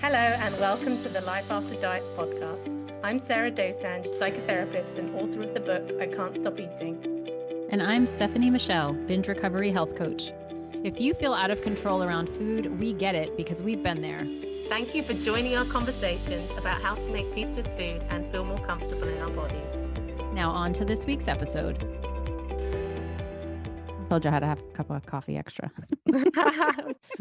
Hello and welcome to the Life After Diets podcast. I'm Sarah Dosanjh, psychotherapist and author of the book, I Can't Stop Eating. And I'm Stefanie Michele, binge recovery health coach. If you feel out of control around food, we get it because we've been there. Thank you for joining our conversations about how to make peace with food and feel more comfortable in our bodies. Now on to this week's episode. I told you I had to have a cup of coffee extra.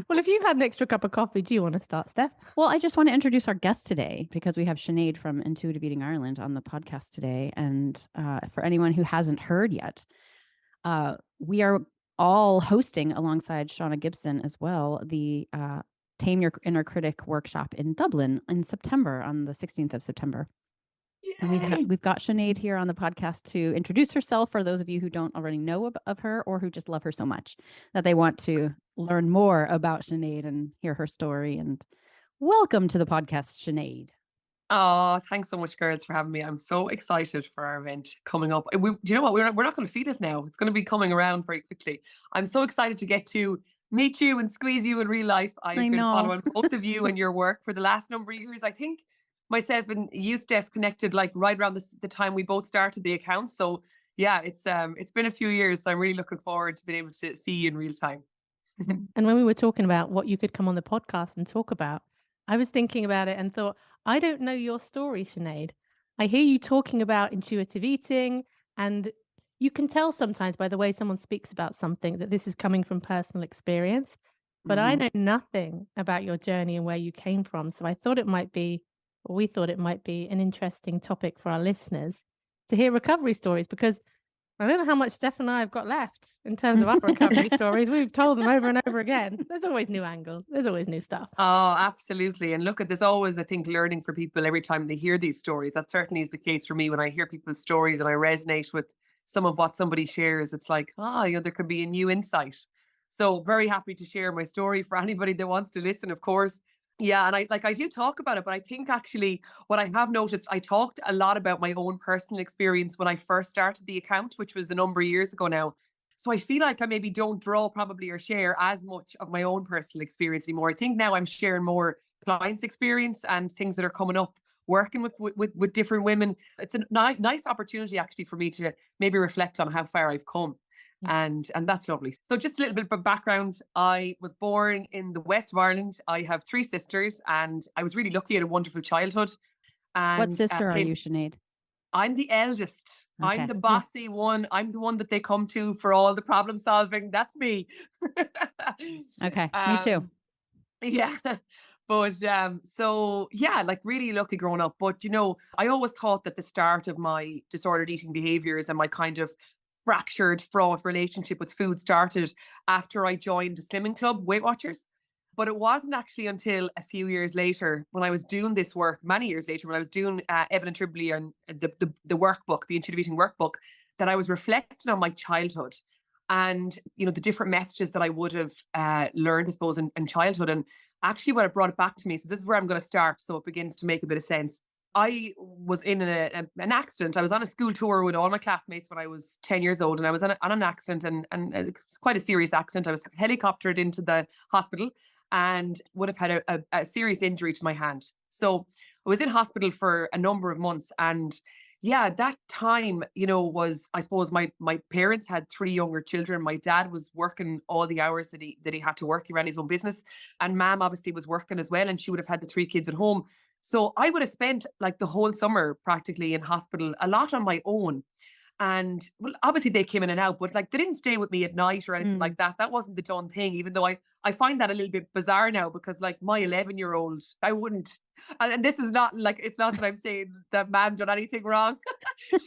Well, if you've had an extra cup of coffee, do you want to start, Steph? Well, I just want to introduce our guest today because we have Sinead from Intuitive Eating Ireland on the podcast today. And for anyone who hasn't heard yet, we are all hosting alongside Shauna Gibson as well, the Tame Your Inner Critic workshop in Dublin in September, on the 16th of September. And we've got Sinead here on the podcast to introduce herself for those of you who don't already know of her or who just love her so much that they want to learn more about Sinead and hear her story. And welcome to the podcast, Sinead. Oh, thanks so much, girls, for having me. I'm so excited for our event coming up. Do you know what? We're not going to feel it now. It's going to be coming around very quickly. I'm so excited to get to meet you and squeeze you in real life. I've been following both of you and your work for the last number of years. I think myself and you, Steph, connected like right around the time we both started the account. So yeah, it's been a few years. So I'm really looking forward to being able to see you in real time. And when we were talking about what you could come on the podcast and talk about, I was thinking about it and thought, I don't know your story, Sinead. I hear you talking about intuitive eating, and you can tell sometimes by the way someone speaks about something that this is coming from personal experience. But I know nothing about your journey and where you came from. So we thought it might be an interesting topic for our listeners to hear recovery stories, because I don't know how much Steph and I have got left in terms of our recovery stories. We've told them over and over again. There's always new angles. There's always new stuff. Oh, absolutely. And look, there's always, I think, learning for people every time they hear these stories. That certainly is the case for me when I hear people's stories and I resonate with some of what somebody shares. It's like, there could be a new insight. So very happy to share my story for anybody that wants to listen, of course. Yeah, and I do talk about it, but I think actually what I have noticed, I talked a lot about my own personal experience when I first started the account, which was a number of years ago now. So I feel like I maybe don't draw probably or share as much of my own personal experience anymore. I think now I'm sharing more clients' experience and things that are coming up, working with different women. It's a nice opportunity actually for me to maybe reflect on how far I've come. And that's lovely. So just a little bit of background. I was born in the west of Ireland. I have 3 sisters and I was really lucky at a wonderful childhood. And What sister are you, Sinead? I'm the eldest. Okay. I'm the bossy one. I'm the one that they come to for all the problem solving. That's me. Okay, me too. Yeah. But so yeah, like really lucky growing up. But I always thought that the start of my disordered eating behaviors and my kind of fractured, fraught relationship with food started after I joined the Slimming Club, Weight Watchers. But it wasn't actually until a few years later, when I was doing this work, many years later, when I was doing Evan and Tribbley and the workbook, the intuitive eating workbook, that I was reflecting on my childhood and, the different messages that I would have learned, I suppose, in childhood. And actually what it brought it back to me, so this is where I'm going to start, so it begins to make a bit of sense. I was in an accident. I was on a school tour with all my classmates when I was 10 years old, and I was on an accident, and it was quite a serious accident. I was helicoptered into the hospital and would have had a serious injury to my hand. So I was in hospital for a number of months. And yeah, that time, was, I suppose, my parents had 3 younger children. My dad was working all the hours that he had to work. He ran his own business, and mom obviously was working as well, and she would have had the 3 kids at home. So I would have spent like the whole summer practically in hospital, a lot on my own. And well, obviously they came in and out, but like they didn't stay with me at night or anything like that. That wasn't the done thing, even though I find that a little bit bizarre now, because like my 11-year-old, I wouldn't, and this is not like, it's not that I'm saying that mom done anything wrong.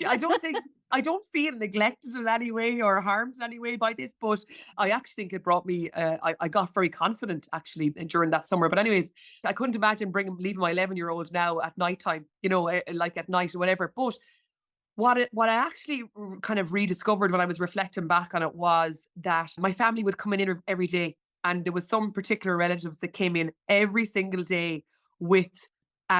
I don't feel neglected in any way or harmed in any way by this, but I actually think it brought me, I got very confident actually during that summer. But anyways, I couldn't imagine leaving my 11-year-old now at nighttime, like at night or whatever. But what I actually kind of rediscovered when I was reflecting back on it was that my family would come in every day, and there was some particular relatives that came in every single day with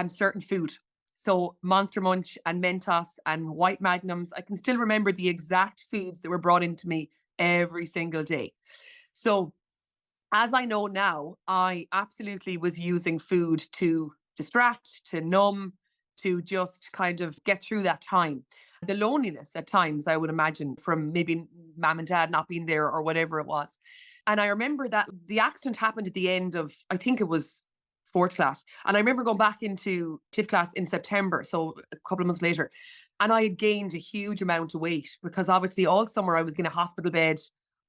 certain food. So Monster Munch and Mentos and White Magnums. I can still remember the exact foods that were brought into me every single day. So as I know now, I absolutely was using food to distract, to numb, to just kind of get through that time. The loneliness at times, I would imagine, from maybe mom and dad not being there or whatever it was. And I remember that the accident happened at the end of, I think it was fourth class. And I remember going back into fifth class in September, so a couple of months later. And I had gained a huge amount of weight because obviously all summer I was in a hospital bed.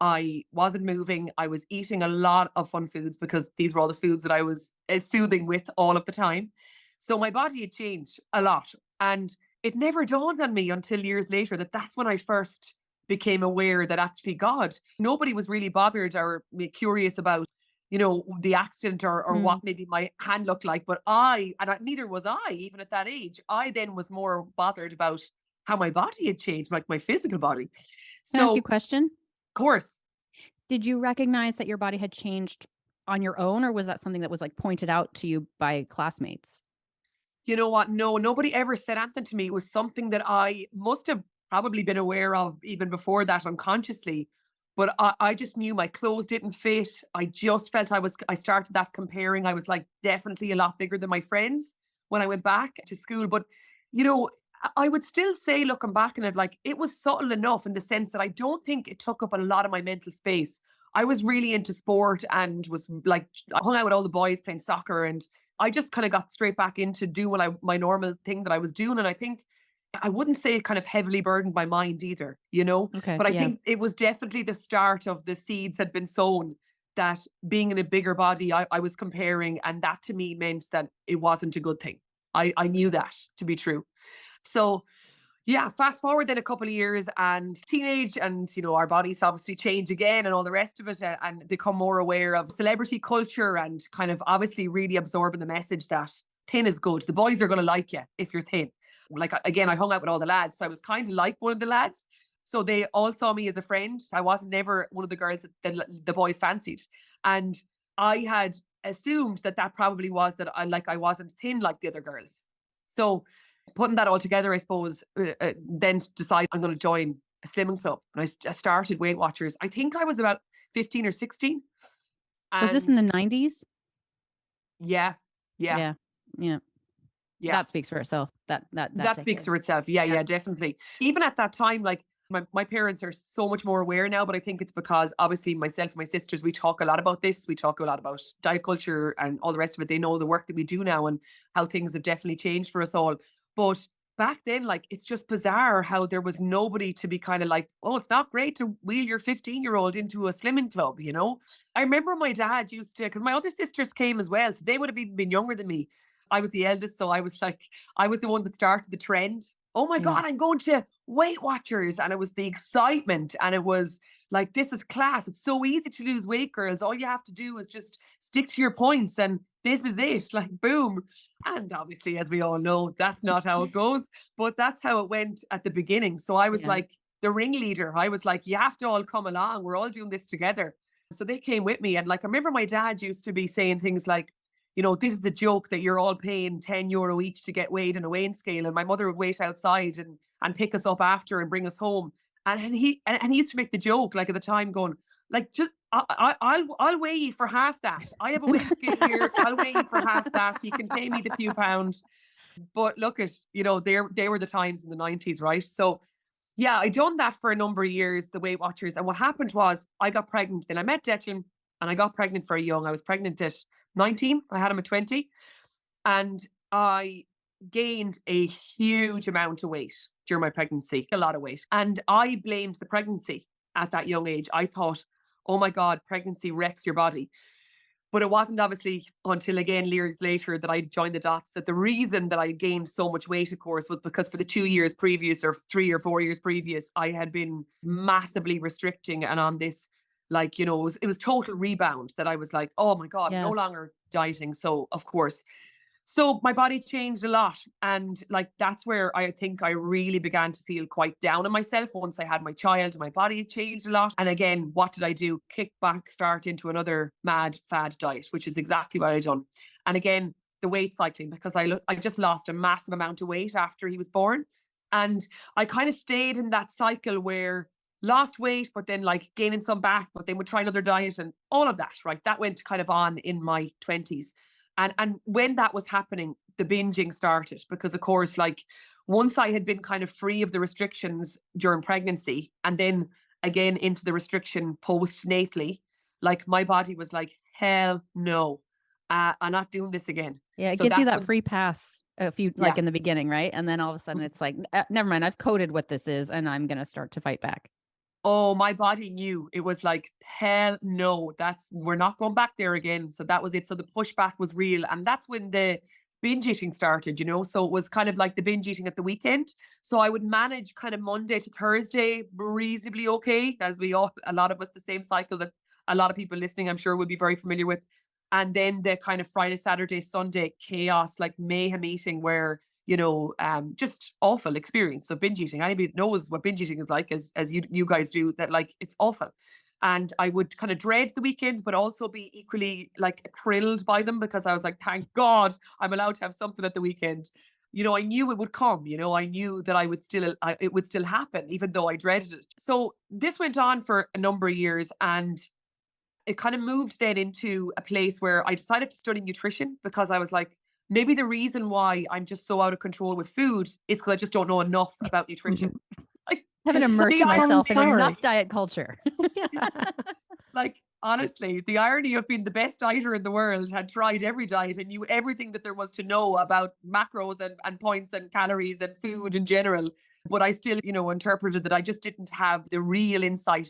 I wasn't moving. I was eating a lot of fun foods because these were all the foods that I was soothing with all of the time. So my body had changed a lot. And it never dawned on me until years later that that's when I first became aware that actually, God, nobody was really bothered or curious about, the accident or what maybe my hand looked like. But neither was I, even at that age. I then was more bothered about how my body had changed, like my physical body. Can I ask you a question? Course. Did you recognize that your body had changed on your own, or was that something that was like pointed out to you by classmates? You know what? No, nobody ever said anything to me. It was something that I must have probably been aware of even before that unconsciously. But I just knew my clothes didn't fit. I just felt I started that comparing. I was like definitely a lot bigger than my friends when I went back to school. But, I would still say, looking back on it, like it was subtle enough in the sense that I don't think it took up a lot of my mental space. I was really into sport and was like, I hung out with all the boys playing soccer, and I just kind of got straight back into doing my normal thing that I was doing. And I think I wouldn't say it kind of heavily burdened my mind either, Okay, but I think it was definitely the start of the seeds had been sown that being in a bigger body, I was comparing. And that to me meant that it wasn't a good thing. I knew that to be true. So yeah, fast forward then a couple of years and teenage, and our bodies obviously change again and all the rest of it, and become more aware of celebrity culture and kind of obviously really absorbing the message that thin is good. The boys are going to like you if you're thin. Like, again, I hung out with all the lads, so I was kind of like one of the lads. So they all saw me as a friend. I wasn't never one of the girls that the boys fancied. And I had assumed that probably was that I wasn't thin like the other girls. So putting that all together, I suppose, then decide I'm going to join a slimming club. And I started Weight Watchers. I think I was about 15 or 16. Was this in the 90s? Yeah. That speaks for itself. That speaks for itself. Yeah, definitely. Even at that time, like my parents are so much more aware now, but I think it's because obviously myself and my sisters, we talk a lot about this. We talk a lot about diet culture and all the rest of it. They know the work that we do now and how things have definitely changed for us all. But back then, like, it's just bizarre how there was nobody to be kind of like, oh, it's not great to wheel your 15-year-old into a slimming club, I remember my dad used to, because my other sisters came as well, so they would have even been younger than me. I was the eldest, so I was the one that started the trend. Oh my God, I'm going to Weight Watchers. And it was the excitement. And it was like, this is class. It's so easy to lose weight, girls. All you have to do is just stick to your points. And this is it. Like, boom. And obviously, as we all know, that's not how it goes. But that's how it went at the beginning. So I was like the ringleader. I was like, you have to all come along. We're all doing this together. So they came with me. And like, I remember my dad used to be saying things like, this is the joke that you're all paying €10 each to get weighed in a weighing scale. And my mother would wait outside and pick us up after and bring us home. And he used to make the joke, like at the time, going, like, just I'll weigh you for half that. I have a weighing scale here. I'll weigh you for half that. You can pay me the few pounds. But look at, they were the times in the 90s, right? So yeah, I done that for a number of years, the Weight Watchers. And what happened was I got pregnant. Then I met Declan and I got pregnant very young. I was pregnant at 19. I had him at 20. And I gained a huge amount of weight during my pregnancy, a lot of weight. And I blamed the pregnancy at that young age. I thought, oh my God, pregnancy wrecks your body. But it wasn't obviously until, again, years later that I joined the dots that the reason that I gained so much weight, of course, was because for the 2 years previous or 3 or 4 years previous, I had been massively restricting and on this, like, it was total rebound that I was like, oh my God, no longer dieting. So of course, so my body changed a lot. And like, that's where I think I really began to feel quite down on myself once I had my child and my body had changed a lot. And again, what did I do? Kick back, start into another mad fad diet, which is exactly what I done. And again, the weight cycling, because I just lost a massive amount of weight after he was born. And I kind of stayed in that cycle where, lost weight, but then like gaining some back, but then would try another diet and all of that, right? That went kind of on in my 20s. And when that was happening, the binging started because, of course, like once I had been kind of free of the restrictions during pregnancy and then again into the restriction postnatally, like my body was like, hell no, I'm not doing this again. Yeah, it So gives you that's that when- free pass a few like in the beginning, right? And then all of a sudden it's like, never mind, I've coded what this is and I'm going to start to fight back. Oh, my body knew. It was like, hell no, we're not going back there again. So that was it. So the pushback was real. And that's when the binge eating started, you know? So it was kind of like the binge eating at the weekend. So I would manage kind of Monday to Thursday reasonably okay, as a lot of us, the same cycle that a lot of people listening, I'm sure, would be very familiar with. And then the kind of Friday, Saturday, Sunday chaos, like mayhem eating where, you know, just awful experience of binge eating. Anybody knows what binge eating is like, as you guys do, that like it's awful. And I would kind of dread the weekends, but also be equally like thrilled by them because I was like, thank God I'm allowed to have something at the weekend. You know, I knew it would come, you know, I knew that it would still happen, even though I dreaded it. So this went on for a number of years, and it kind of moved then into a place where I decided to study nutrition because I was like, maybe the reason why I'm just so out of control with food is because I just don't know enough about nutrition. I haven't immersed myself in enough diet culture. Like, honestly, the irony of being the best dieter in the world, had tried every diet and knew everything that there was to know about macros and points and calories and food in general. But I still, you know, interpreted that I just didn't have the real inside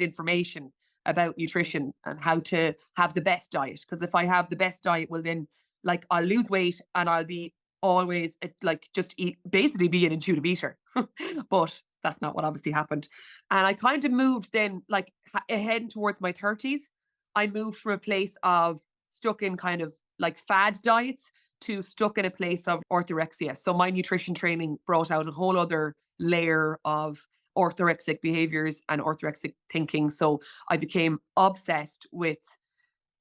information about nutrition and how to have the best diet. Because if I have the best diet, well then like I'll lose weight and I'll be always like just basically be an intuitive eater. But that's not what obviously happened. And I kind of moved then like ahead towards my 30s. I moved from a place of stuck in kind of like fad diets to stuck in a place of orthorexia. So my nutrition training brought out a whole other layer of orthorexic behaviors and orthorexic thinking. So I became obsessed with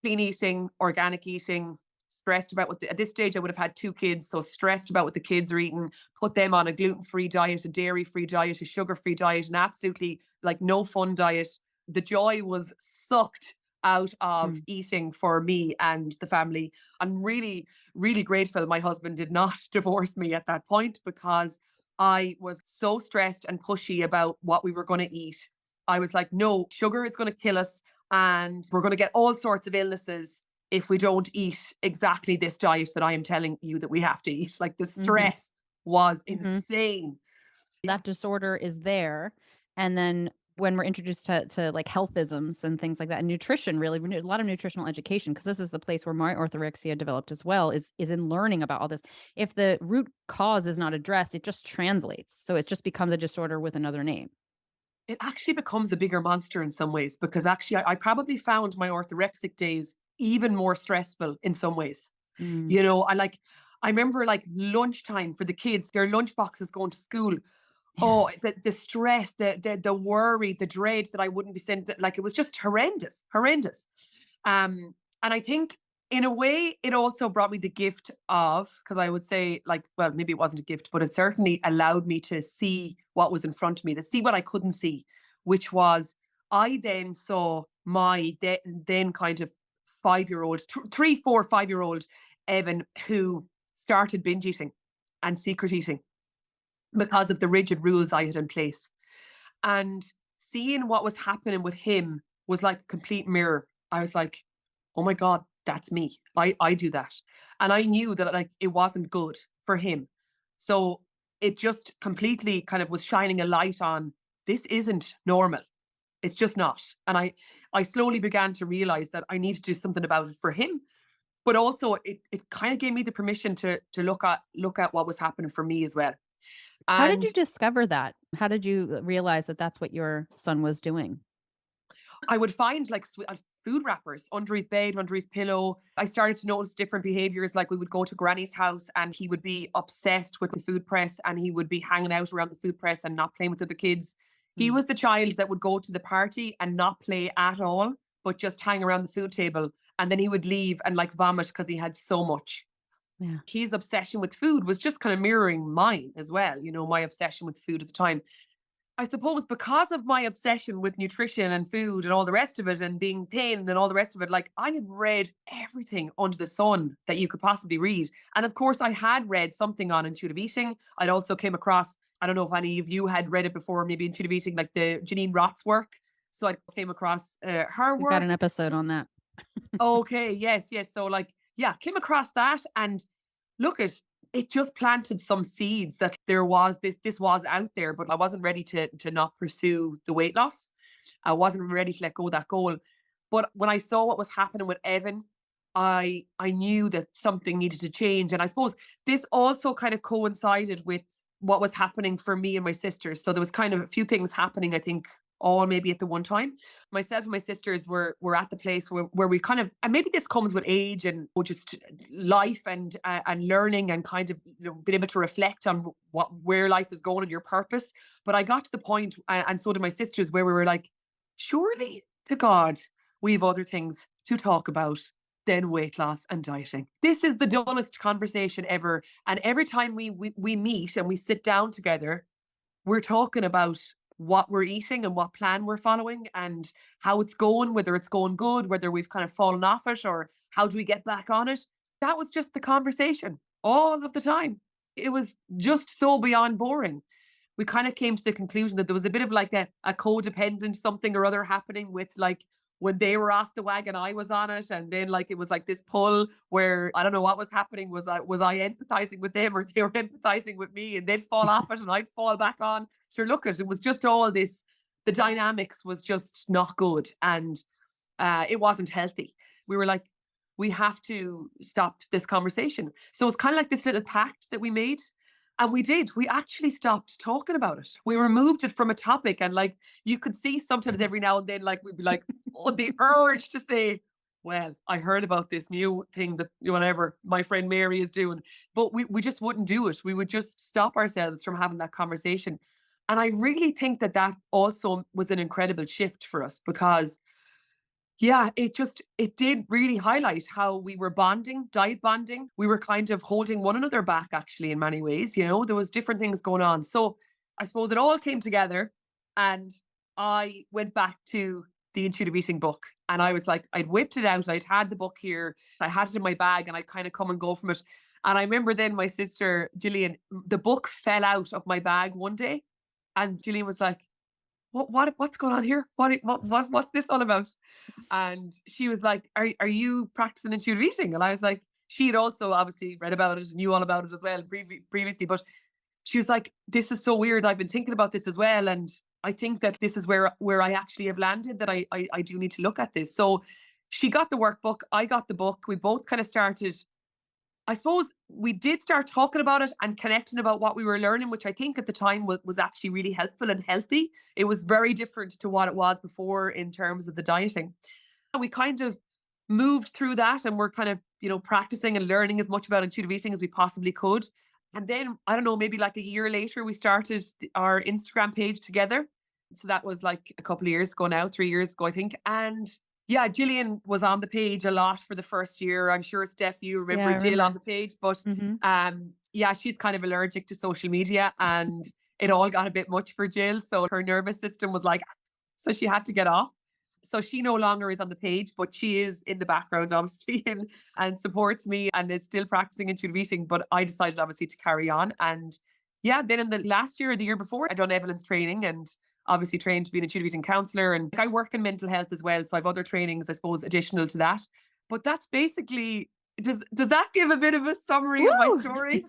clean eating, organic eating, stressed about at this stage I would have had 2 kids, so stressed about what the kids are eating, put them on a gluten-free diet, a dairy-free diet, a sugar-free diet, and absolutely like no fun diet. The joy was sucked out of eating for me and the family. I'm really, really grateful my husband did not divorce me at that point, because I was so stressed and pushy about what we were going to eat. I was like, no, sugar is going to kill us and we're going to get all sorts of illnesses if we don't eat exactly this diet that I am telling you that we have to eat. Like the stress was insane. That disorder is there. And then when we're introduced to like healthisms and things like that, and nutrition, really, a lot of nutritional education, because this is the place where my orthorexia developed as well, is in learning about all this. If the root cause is not addressed, it just translates. So it just becomes a disorder with another name. It actually becomes a bigger monster in some ways, because actually I probably found my orthorexic days even more stressful in some ways. You know, I remember like lunchtime for the kids, their lunch boxes going to school. Oh, the stress, the worry, the dread that I wouldn't be sent, like it was just horrendous. And I think in a way it also brought me the gift of, because I would say like, well, maybe it wasn't a gift, but it certainly allowed me to see what was in front of me, to see what I couldn't see, which was I then saw my then kind of 5-year-old, 3, 4, 5-year-old Evan, who started binge eating and secret eating because of the rigid rules I had in place. And seeing what was happening with him was like a complete mirror. I was like, oh my God, that's me. I do that. And I knew that like it wasn't good for him. So it just completely kind of was shining a light on, this isn't normal. It's just not. And I slowly began to realize that I need to do something about it for him. But also it kind of gave me the permission to look at what was happening for me as well. And how did you discover that? How did you realize that that's what your son was doing? I would find like food wrappers under his bed, under his pillow. I started to notice different behaviors. Like we would go to Granny's house and he would be obsessed with the food press and he would be hanging out around the food press and not playing with other kids. He was the child that would go to the party and not play at all, but just hang around the food table. And then he would leave and like vomit because he had so much. Yeah. His obsession with food was just kind of mirroring mine as well. You know, my obsession with food at the time. I suppose because of my obsession with nutrition and food and all the rest of it and being thin and all the rest of it, like I had read everything under the sun that you could possibly read. And of course, I had read something on intuitive eating. I'd also came across, I don't know if any of you had read it before, maybe intuitive eating, like the Janine Roth's work. So I came across her We've work. got an episode on that. Okay, yes, yes. So like, yeah, came across that and look at it just planted some seeds that there was this was out there, but I wasn't ready to not pursue the weight loss. I wasn't ready to let go of that goal. But when I saw what was happening with Evan, I knew that something needed to change. And I suppose this also kind of coincided with what was happening for me and my sisters. So there was kind of a few things happening, I think, all maybe at the one time. Myself and my sisters were at the place where we kind of, and maybe this comes with age and just life and learning and kind of being able to reflect on where life is going and your purpose. But I got to the point, and so did my sisters, where we were like, surely to God, we have other things to talk about than weight loss and dieting. This is the dullest conversation ever. And every time we meet and we sit down together, we're talking about what we're eating and what plan we're following and how it's going, whether it's going good, whether we've kind of fallen off it or how do we get back on it. That was just the conversation all of the time. It was just so beyond boring. We kind of came to the conclusion that there was a bit of like a codependent something or other happening with like when they were off the wagon, I was on it. And then like it was like this pull where I don't know what was happening. Was I empathizing with them or they were empathizing with me and they'd fall off it and I'd fall back on. Sure, look, it was just all this, the dynamics was just not good and it wasn't healthy. We were like, we have to stop this conversation. So it's kind of like this little pact that we made. And we did. We actually stopped talking about it. We removed it from a topic. And like you could see sometimes every now and then, like we'd be like, oh, the urge to say, well, I heard about this new thing that whatever my friend Mary is doing. But we just wouldn't do it. We would just stop ourselves from having that conversation. And I really think that also was an incredible shift for us because yeah, it did really highlight how we were bonding, diet bonding. We were kind of holding one another back actually in many ways, there was different things going on. So I suppose it all came together and I went back to the intuitive eating book and I was like, I'd whipped it out. I'd had the book here. I had it in my bag and I'd kind of come and go from it. And I remember then my sister, Gillian, the book fell out of my bag one day and Gillian was like, what's going on here? What's this all about? And she was like, are you practicing intuitive eating? And I was like, she had also obviously read about it, knew all about it as well previously, but she was like, this is so weird. I've been thinking about this as well. And I think that this is where I actually have landed, that I do need to look at this. So she got the workbook, I got the book. We both kind of started, I suppose we did start talking about it and connecting about what we were learning, which I think at the time was actually really helpful and healthy. It was very different to what it was before in terms of the dieting. And we kind of moved through that and we're kind of, practicing and learning as much about intuitive eating as we possibly could. And then, I don't know, maybe like a year later, we started our Instagram page together. So that was like a couple of years ago now, 3 years ago, I think. And yeah, Gillian was on the page a lot for the first year. I'm sure, Stef, you remember Jill on the page. But yeah, she's kind of allergic to social media and it all got a bit much for Jill. So her nervous system was like, so she had to get off. So she no longer is on the page, but she is in the background, obviously, and supports me and is still practicing intuitive eating. But I decided, obviously, to carry on. And yeah, then in the last year or the year before, I'd done Evelyn's training and obviously trained to be an intuitive eating counsellor. And I work in mental health as well. So I have other trainings, I suppose, additional to that. But that's basically, does that give a bit of a summary of my story?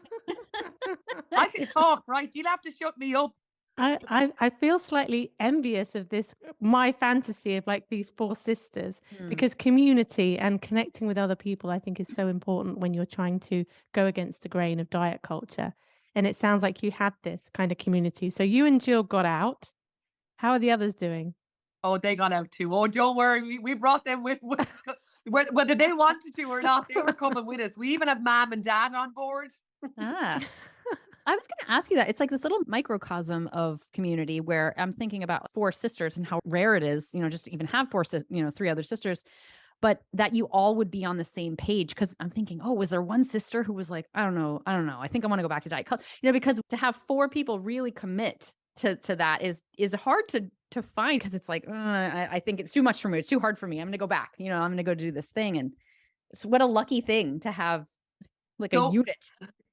I can talk, right? You'll have to shut me up. I feel slightly envious of this, my fantasy of like these four sisters, because community and connecting with other people, I think, is so important when you're trying to go against the grain of diet culture. And it sounds like you had this kind of community. So you and Jill got out. How are the others doing? Oh, they got out too. Oh, don't worry. We brought them with whether they wanted to or not, they were coming with us. We even have mom and dad on board. I was going to ask you that. It's like this little microcosm of community where I'm thinking about four sisters and how rare it is, just to even have three other sisters, but that you all would be on the same page. Cause I'm thinking, oh, was there one sister who was like, I don't know. I think I want to go back to diet culture, because to have four people really commit to that is hard to find, because it's like, I think it's too much for me. It's too hard for me. I'm going to go back, I'm going to go do this thing. And so what a lucky thing to have like a So, unit.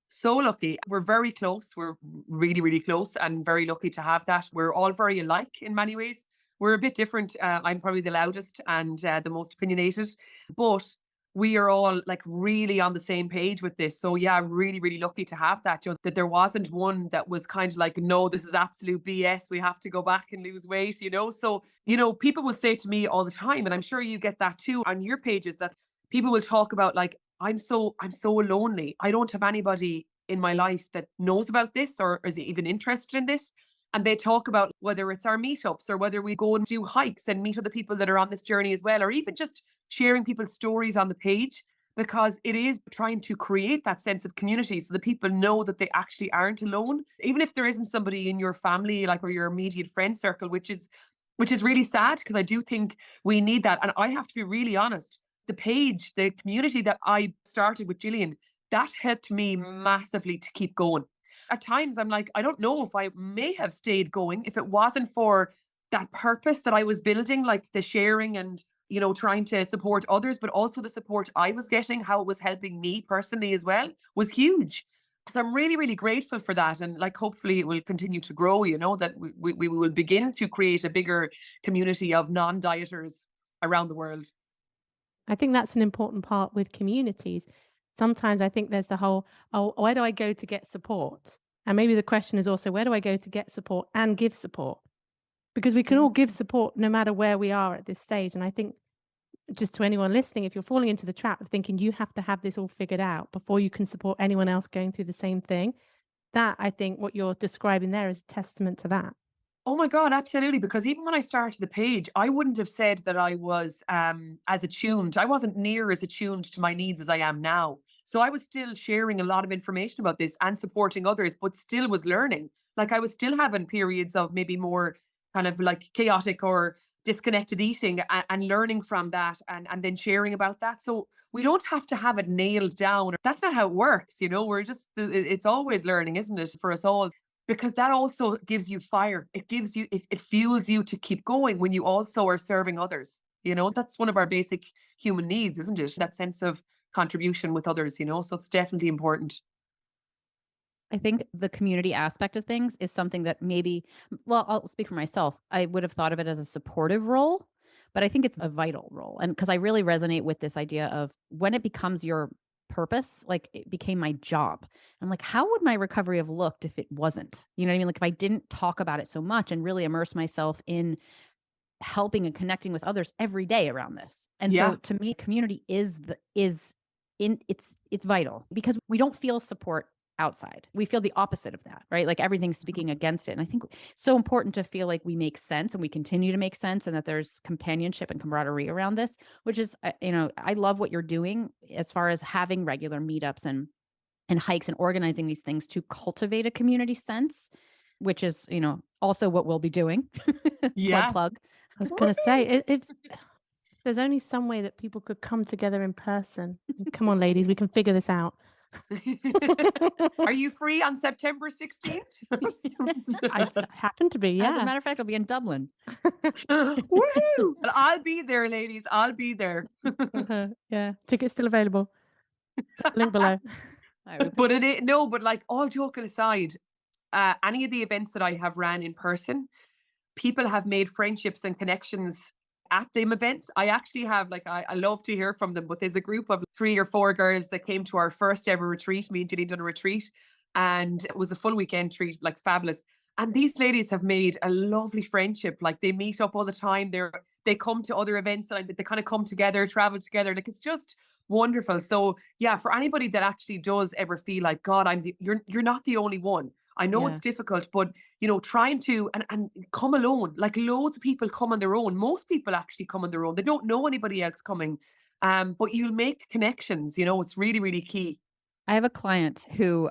so lucky. We're very close. We're really, really close and very lucky to have that. We're all very alike in many ways. We're a bit different. I'm probably the loudest and the most opinionated, but we are all like really on the same page with this. So yeah, really, really lucky to have that, that there wasn't one that was kind of like, no, this is absolute BS. We have to go back and lose weight, So, people will say to me all the time, and I'm sure you get that too on your pages, that people will talk about like, I'm so lonely. I don't have anybody in my life that knows about this or is even interested in this. And they talk about whether it's our meetups or whether we go and do hikes and meet other people that are on this journey as well, or even just sharing people's stories on the page, because it is trying to create that sense of community so that people know that they actually aren't alone, even if there isn't somebody in your family, like, or your immediate friend circle, which is really sad, because I do think we need that. And I have to be really honest, the page, the community that I started with Gillian, that helped me massively to keep going. At times I'm like, I don't know if I may have stayed going if it wasn't for that purpose that I was building, like the sharing and, trying to support others, but also the support I was getting, how it was helping me personally as well, was huge. So I'm really, really grateful for that. And like, hopefully it will continue to grow, that we will begin to create a bigger community of non-dieters around the world. I think that's an important part with communities. Sometimes I think there's the whole, where do I go to get support? And maybe the question is also, where do I go to get support and give support? Because we can all give support no matter where we are at this stage. And I think, just to anyone listening, if you're falling into the trap of thinking you have to have this all figured out before you can support anyone else going through the same thing, that, I think what you're describing there is a testament to that. Oh my God, absolutely. Because even when I started the page, I wouldn't have said that I was as attuned. I wasn't near as attuned to my needs as I am now. So I was still sharing a lot of information about this and supporting others, but still was learning. Like, I was still having periods of maybe more kind of like chaotic or disconnected eating, and learning from that and then sharing about that. So we don't have to have it nailed down. That's not how it works. We're just, it's always learning, isn't it, for us all? Because that also gives you fire. It gives you, it fuels you to keep going when you also are serving others. That's one of our basic human needs, isn't it? That sense of contribution with others, so it's definitely important. I think the community aspect of things is something that maybe, well, I'll speak for myself. I would have thought of it as a supportive role, but I think it's a vital role. And because I really resonate with this idea of when it becomes your purpose, like it became my job. I'm like, how would my recovery have looked if it wasn't? You know what I mean? Like if I didn't talk about it so much and really immerse myself in helping and connecting with others every day around this. And so to me, community is vital, because we don't feel support outside. We feel the opposite of that, right? Like everything's speaking against it. And I think it's so important to feel like we make sense and we continue to make sense, and that there's companionship and camaraderie around this, which is, I love what you're doing as far as having regular meetups and hikes and organizing these things to cultivate a community sense, which is, also what we'll be doing. Plug. I was going to say, if there's only some way that people could come together in person. Come on, ladies, we can figure this out. Are you free on September 16th? I happen to be, yeah. As a matter of fact, I'll be in Dublin. Woohoo! But I'll be there, ladies. I'll be there. Yeah, tickets still available. Link below. But like, all joking aside, any of the events that I have ran in person, people have made friendships and connections at them events. I actually have, like, I love to hear from them, but there's a group of 3 or 4 girls that came to our first ever retreat. Me and Gillian done a retreat, and it was a full weekend treat, like fabulous. And these ladies have made a lovely friendship. Like, they meet up all the time. They come to other events and they kind of come together, travel together. Like, it's just wonderful. So yeah, for anybody that actually does ever feel like, God, you're not the only one. I know it's difficult, but trying to and come alone. Like, loads of people come on their own. Most people actually come on their own. They don't know anybody else coming. But you'll make connections. It's really, really key. I have a client who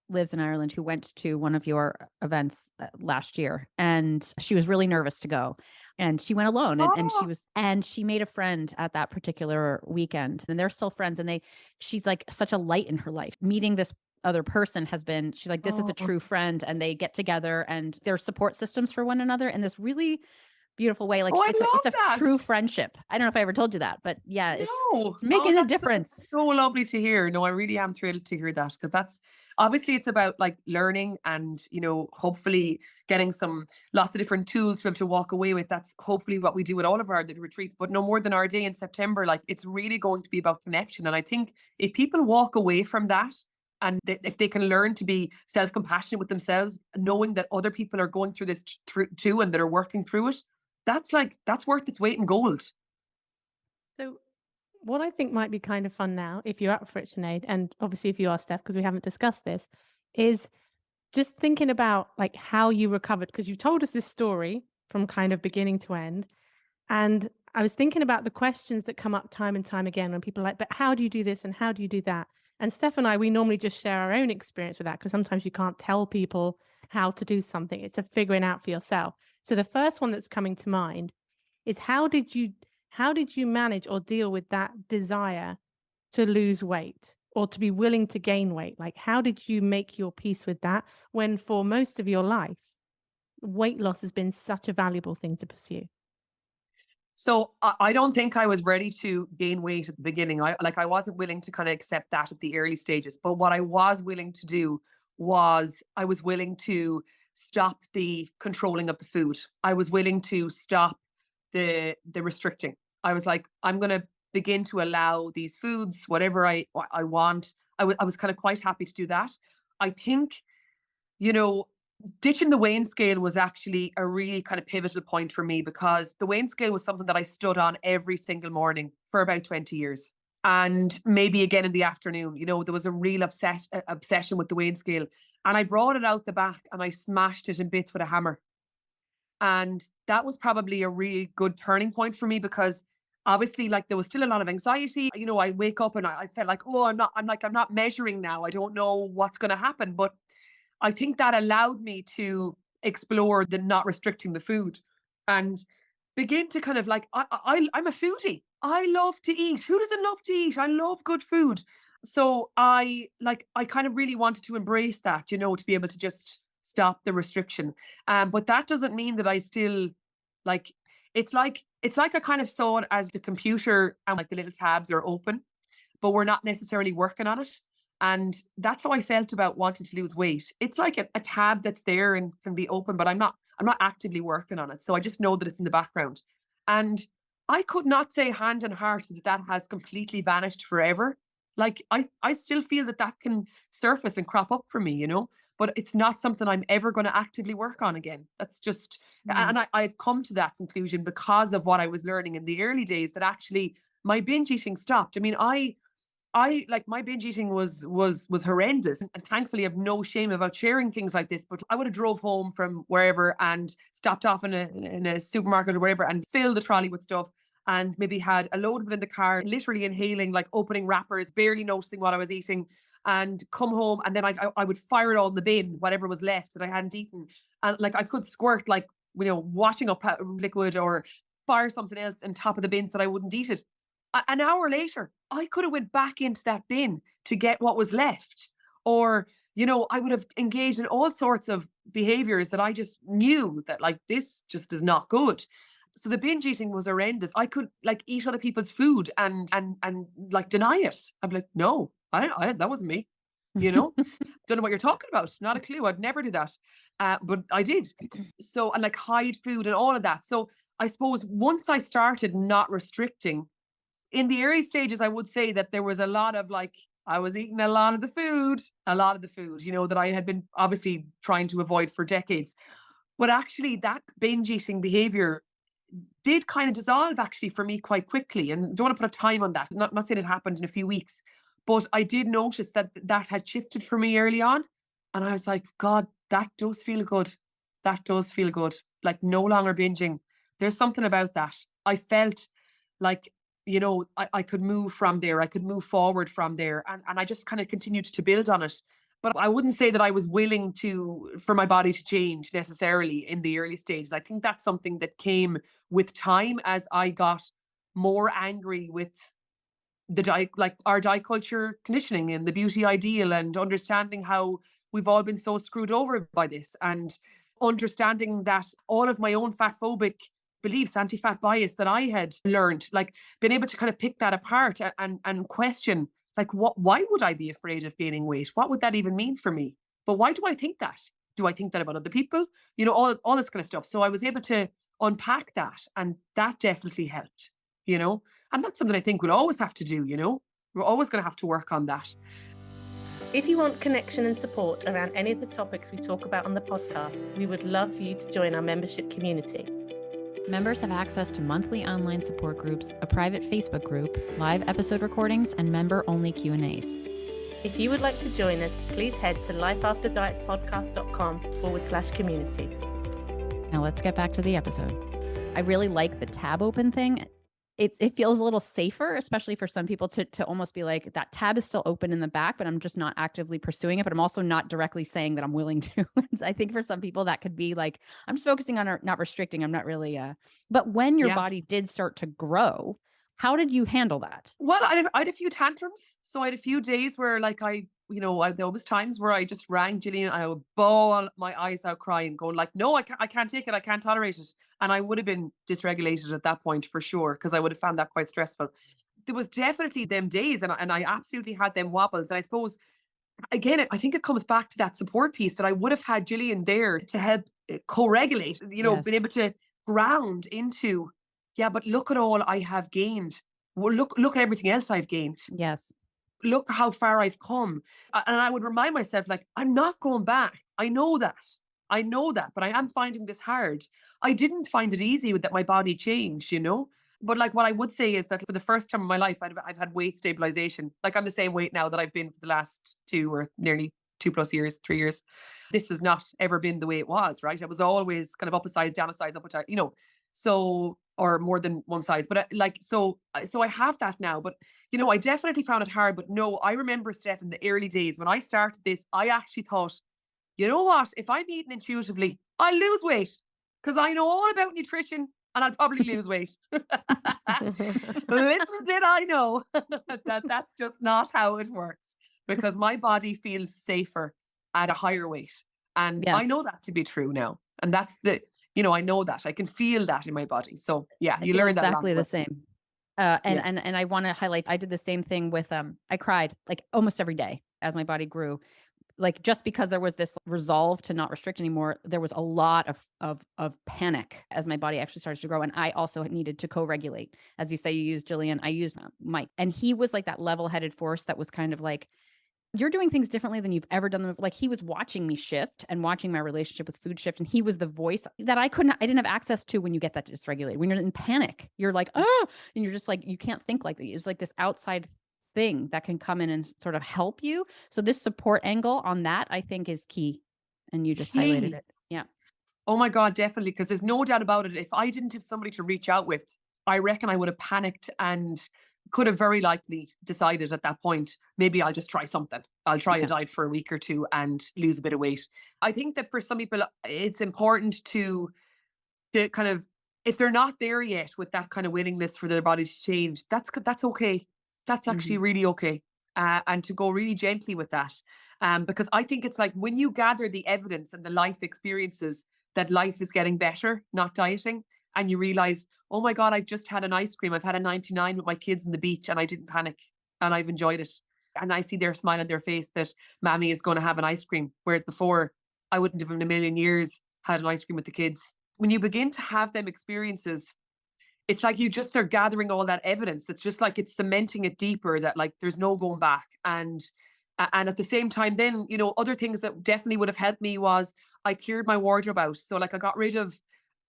lives in Ireland who went to one of your events last year, and she was really nervous to go. And she went alone, and she made a friend at that particular weekend, and they're still friends. And she's like such a light in her life. Meeting this other person has been, she's like, this is a true friend, and they get together and they're support systems for one another in this really beautiful way. Like I it's love a that. true friendship. I don't know if I ever told you that, but yeah, No. it's making a difference. So lovely to hear. No, I really am thrilled to hear that, because that's obviously, it's about like learning and, you know, hopefully getting lots of different tools to be able to walk away with. That's hopefully what we do at all of our retreats, but no more than our day in September. Like, it's really going to be about connection. And I think if people walk away from that, and if they can learn to be self-compassionate with themselves, knowing that other people are going through this too, and that are working through it, that's worth its weight in gold. So what I think might be kind of fun now, if you're up for it, Sinead, and obviously if you are, Stef, because we haven't discussed this, is just thinking about like how you recovered, because you told us this story from kind of beginning to end. And I was thinking about the questions that come up time and time again when people are like, but how do you do this and how do you do that? And Stef and I, we normally just share our own experience with that, because sometimes you can't tell people how to do something. It's a figuring out for yourself. So the first one that's coming to mind is how did you manage or deal with that desire to lose weight or to be willing to gain weight? Like, how did you make your peace with that when for most of your life, weight loss has been such a valuable thing to pursue? So I don't think I was ready to gain weight at the beginning. I wasn't willing to kind of accept that at the early stages. But what I was willing to do was I was willing to stop the controlling of the food. I was willing to stop the restricting. I was like, I'm going to begin to allow these foods, whatever I want. I was kind of quite happy to do that. I think, you know, ditching the weighing scale was actually a really kind of pivotal point for me, because the weighing scale was something that I stood on every single morning for about 20 years. And maybe again in the afternoon, you know, there was a real obsession with the weighing scale. And I brought it out the back and I smashed it in bits with a hammer. And that was probably a really good turning point for me, because obviously, like, there was still a lot of anxiety. You know, I wake up and I felt like, oh, I'm not measuring now. I don't know what's going to happen. But I think that allowed me to explore the not restricting the food and begin to kind of like, I'm a foodie. I love to eat. Who doesn't love to eat? I love good food. So I kind of really wanted to embrace that, you know, to be able to just stop the restriction. But that doesn't mean that I still like, it's like I kind of saw it as the computer and like the little tabs are open, but we're not necessarily working on it. And that's how I felt about wanting to lose weight. It's like a tab that's there and can be open, but I'm not actively working on it. So I just know that it's in the background. And I could not say hand on heart that has completely vanished forever. Like, I still feel that can surface and crop up for me, you know, but it's not something I'm ever going to actively work on again. That's just, and I've come to that conclusion because of what I was learning in the early days, that actually my binge eating stopped. I mean, I like, my binge eating was horrendous, and thankfully I have no shame about sharing things like this. But I would have drove home from wherever and stopped off in a supermarket or wherever and filled the trolley with stuff, and maybe had a load of it in the car, literally inhaling, like opening wrappers, barely noticing what I was eating, and come home, and then I would fire it all in the bin, whatever was left that I hadn't eaten, and like I could squirt, like, you know, washing up liquid or fire something else on top of the bin so that I wouldn't eat it. An hour later, I could have went back into that bin to get what was left. Or, you know, I would have engaged in all sorts of behaviors that I just knew that, like, this just is not good. So the binge eating was horrendous. I could like eat other people's food and like deny it. I'd be like, no, I that wasn't me. You know, don't know what you're talking about. Not a clue. I'd never do that. But I did. So, and like hide food and all of that. So I suppose once I started not restricting, in the early stages, I would say that there was a lot of like, I was eating a lot of the food, you know, that I had been obviously trying to avoid for decades. But actually that binge eating behavior did kind of dissolve actually for me quite quickly. And don't want to put a time on that. Not saying it happened in a few weeks, but I did notice that had shifted for me early on. And I was like, God, that does feel good. That does feel good. Like, no longer binging. There's something about that. I felt like, you know, I could move from there. I could move forward from there. And I just kind of continued to build on it. But I wouldn't say that I was willing for my body to change necessarily in the early stages. I think that's something that came with time as I got more angry with our diet culture conditioning and the beauty ideal, and understanding how we've all been so screwed over by this, and understanding that all of my own fat phobic beliefs, anti-fat bias that I had learned, like being able to kind of pick that apart and question, like, why would I be afraid of gaining weight? What would that even mean for me? But why do I think that? Do I think that about other people? All this kind of stuff. So I was able to unpack that, and that definitely helped, and that's something I think we'll always have to do, we're always going to have to work on that. If you want connection and support around any of the topics we talk about on the podcast, we would love for you to join our membership community. Members have access to monthly online support groups, a private Facebook group, live episode recordings, and member-only Q&As. If you would like to join us, please head to lifeafterdietspodcast.com/community. Now let's get back to the episode. I really like the tab open thing. It feels a little safer, especially for some people to almost be like, that tab is still open in the back, but I'm just not actively pursuing it. But I'm also not directly saying that I'm willing to. I think for some people that could be like, I'm just focusing on not restricting. I'm not really. But when your body did start to grow, how did you handle that? Well, I had a few tantrums. So I had a few days where there was times where I just rang Gillian and I would bawl my eyes out crying, going like, no, I can't take it. I can't tolerate it. And I would have been dysregulated at that point for sure, because I would have found that quite stressful. There was definitely them days, and I absolutely had them wobbles. And I suppose, again, I think it comes back to that support piece, that I would have had Gillian there to help co-regulate, being able to ground into, but look at all I have gained. Well, look at everything else I've gained. Yes. Look how far I've come. And I would remind myself, like, I'm not going back. I know that, but I am finding this hard. I didn't find it easy that my body changed, But like, what I would say is that for the first time in my life, I've had weight stabilization. Like, I'm the same weight now that I've been for the last 2 or nearly 2+ years, 3 years. This has not ever been the way it was, right? I was always kind of up a size, down a size, up a size, so, or more than one size, but so I have that now. But I definitely found it hard. But no, I remember, Steph, in the early days when I started this, I actually thought, you know what, if I'm eating intuitively, I'll lose weight, because I know all about nutrition and I'll probably lose weight. Little did I know that that's just not how it works, because my body feels safer at a higher weight, and I know that to be true now. And that's I know that I can feel that in my body. So you learn that exactly the same. And I want to highlight, I did the same thing with, I cried like almost every day as my body grew, like, just because there was this resolve to not restrict anymore. There was a lot of panic as my body actually started to grow. And I also needed to co-regulate. As you say, you used Gillian, I used Mike, and he was like that level-headed force that was kind of like, you're doing things differently than you've ever done them. Like, he was watching me shift and watching my relationship with food shift. And he was the voice that I didn't have access to when you get that dysregulated. When you're in panic, you're like, oh, and you're just like, you can't think like that. It's like this outside thing that can come in and sort of help you. So this support angle on that, I think, is key. And you just highlighted it. Yeah. Oh my God, definitely. Because there's no doubt about it. If I didn't have somebody to reach out with, I reckon I would have panicked and could have very likely decided at that point, maybe I'll just try something. I'll try a diet for a week or two and lose a bit of weight. I think that for some people, it's important to kind of, if they're not there yet with that kind of willingness for their body to change, that's okay. That's actually really okay. And to go really gently with that. Because I think it's like, when you gather the evidence and the life experiences that life is getting better, not dieting, and you realize, oh my God, I've just had an ice cream. I've had a 99 with my kids on the beach and I didn't panic and I've enjoyed it. And I see their smile on their face that Mammy is going to have an ice cream. Whereas before, I wouldn't have in a million years had an ice cream with the kids. When you begin to have them experiences, it's like you just are gathering all that evidence. It's just like it's cementing it deeper, that like there's no going back. And at the same time, then, other things that definitely would have helped me was I cleared my wardrobe out. So like, I got rid of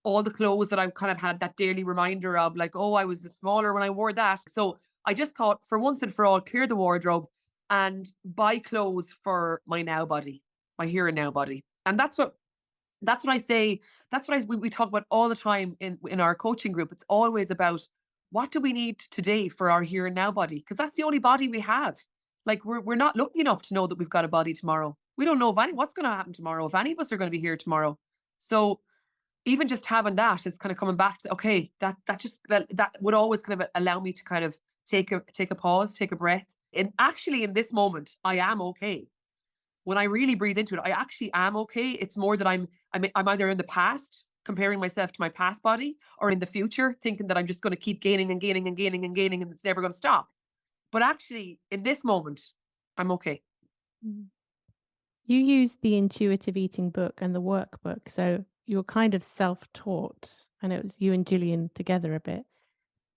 all the clothes that I kind of had that daily reminder of, like, oh, I was smaller when I wore that. So I just thought, for once and for all, clear the wardrobe and buy clothes for my now body, my here and now body. And that's what I say. That's what we talk about all the time in our coaching group. It's always about, what do we need today for our here and now body? Because that's the only body we have. Like, we're not lucky enough to know that we've got a body tomorrow. We don't know what's going to happen tomorrow, if any of us are going to be here tomorrow. So even just having that is kind of coming back to, okay, that would always kind of allow me to kind of take a pause, take a breath. And actually in this moment, I am okay. When I really breathe into it, I actually am okay. It's more that I'm either in the past, comparing myself to my past body, or in the future, thinking that I'm just going to keep gaining and gaining and gaining and gaining, and it's never going to stop. But actually, in this moment, I'm okay. You used the intuitive eating book and the workbook, so you're kind of self-taught, and it was you and Gillian together a bit.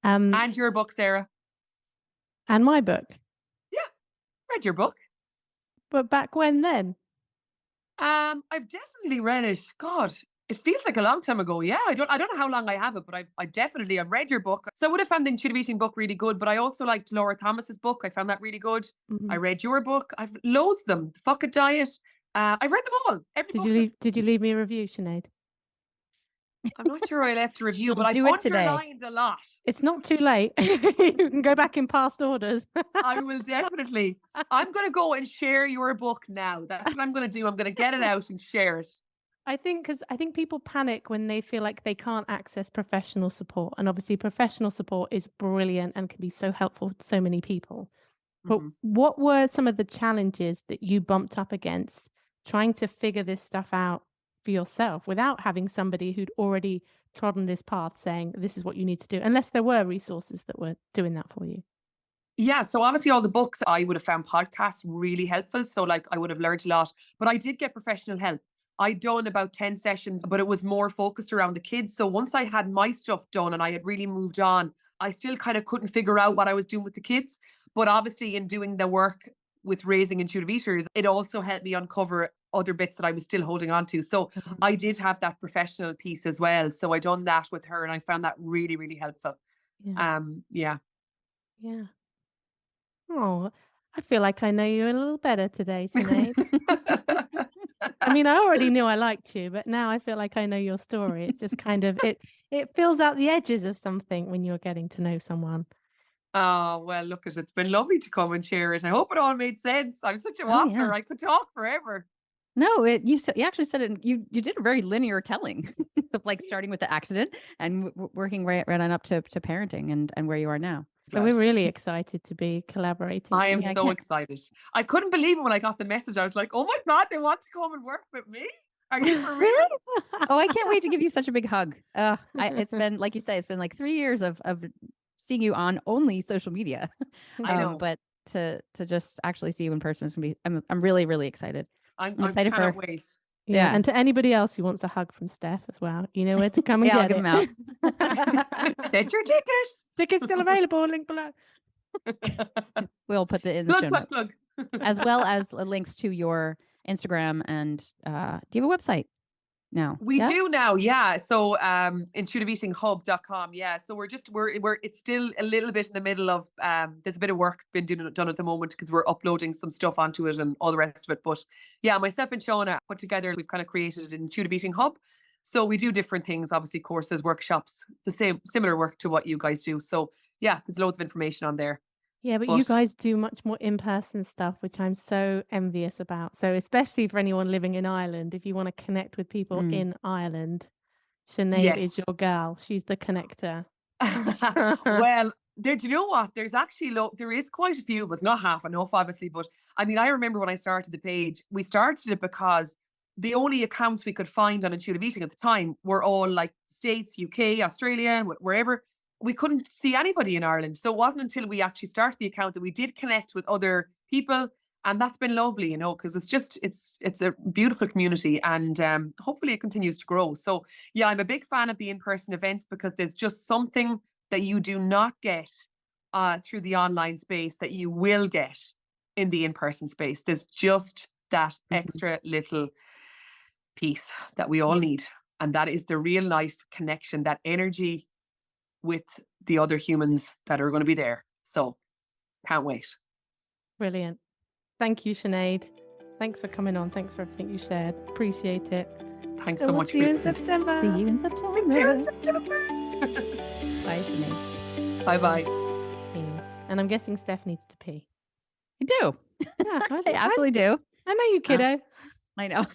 And your book, Sarah. And my book. Yeah, read your book. But back when then? I've definitely read it. God, it feels like a long time ago. Yeah, I don't know how long I have it, but I've read your book. So I would have found the intuitive eating book really good, but I also liked Laura Thomas's book. I found that really good. I read your book. I've loads of them. The Fuck It Diet. I've read them all. Did you leave me a review, Sinead? I'm not sure I left a review, but I've underlined a lot. It's not too late. You can go back in past orders. I will definitely. I'm going to go and share your book now. That's what I'm going to do. I'm going to get it out and share it. I think people panic when they feel like they can't access professional support. And obviously professional support is brilliant and can be so helpful to so many people. But what were some of the challenges that you bumped up against trying to figure this stuff out for yourself without having somebody who'd already trodden this path saying this is what you need to do, unless there were resources that were doing that for you? Yeah, so obviously all the books, I would have found podcasts really helpful. So like I would have learned a lot, but I did get professional help. I'd done about 10 sessions, but it was more focused around the kids. So once I had my stuff done and I had really moved on, I still kind of couldn't figure out what I was doing with the kids. But obviously in doing the work with raising intuitive eaters, it also helped me uncover other bits that I was still holding on to. So I did have that professional piece as well. So I done that with her and I found that really, really helpful. Yeah. Oh, I feel like I know you a little better today, Sinead. I mean, I already knew I liked you, but now I feel like I know your story. It just kind of it fills out the edges of something when you're getting to know someone. Oh, well, look, it's been lovely to come and share it. I hope it all made sense. I'm such a waffler. Yeah. I could talk forever. No, you actually said it. You did a very linear telling of like starting with the accident and working right on up to parenting and where you are now. So we're really excited to be collaborating. I am so excited. I couldn't believe it when I got the message. I was like, oh my God, they want to come and work with me. Are you for real? Oh, I can't wait to give you such a big hug. It's been, like you say, it's been like 3 years of seeing you on only social media. I know. But to just actually see you in person is gonna be, I'm really, really excited. I'm excited for wait. Yeah. And to anybody else who wants a hug from Stef as well, you know where to come and I'll get give it. them out. Get your ticket. Ticket's still available. Link below. We'll put it in the show notes. Plug. As well as links to your Instagram and do you have a website now? We do now, yeah. So intuitiveeatinghub.com. Yeah. So we're it's still a little bit in the middle of there's a bit of work been done at the moment because we're uploading some stuff onto it and all the rest of it. But yeah, myself and Shauna put together, we've kind of created an Intuitive Eating Hub. So we do different things, obviously courses, workshops, similar work to what you guys do. So yeah, there's loads of information on there. Yeah, but you guys do much more in-person stuff, which I'm so envious about. So especially for anyone living in Ireland, if you want to connect with people in Ireland, Sinead is your gal. She's the connector. Well, do you know what? There's actually there is quite a few, but not half enough, obviously. But I mean, I remember when I started the page, we started it because the only accounts we could find on intuitive eating at the time were all like States, UK, Australia, wherever. We couldn't see anybody in Ireland. So it wasn't until we actually started the account that we did connect with other people. And that's been lovely, you know, because it's a beautiful community and hopefully it continues to grow. So yeah, I'm a big fan of the in-person events because there's just something that you do not get through the online space that you will get in the in-person space. There's just that extra little piece that we all need. And that is the real life connection, that energy with the other humans that are going to be there. So can't wait. Brilliant. Thank you, Sinead. Thanks for coming on. Thanks for everything you shared. Appreciate it. Thanks so much. See you in September. See you in September. Bye, Sinead. Bye-bye. And I'm guessing Stef needs to pee. I do. Yeah, I absolutely do. I know you, kiddo. I know.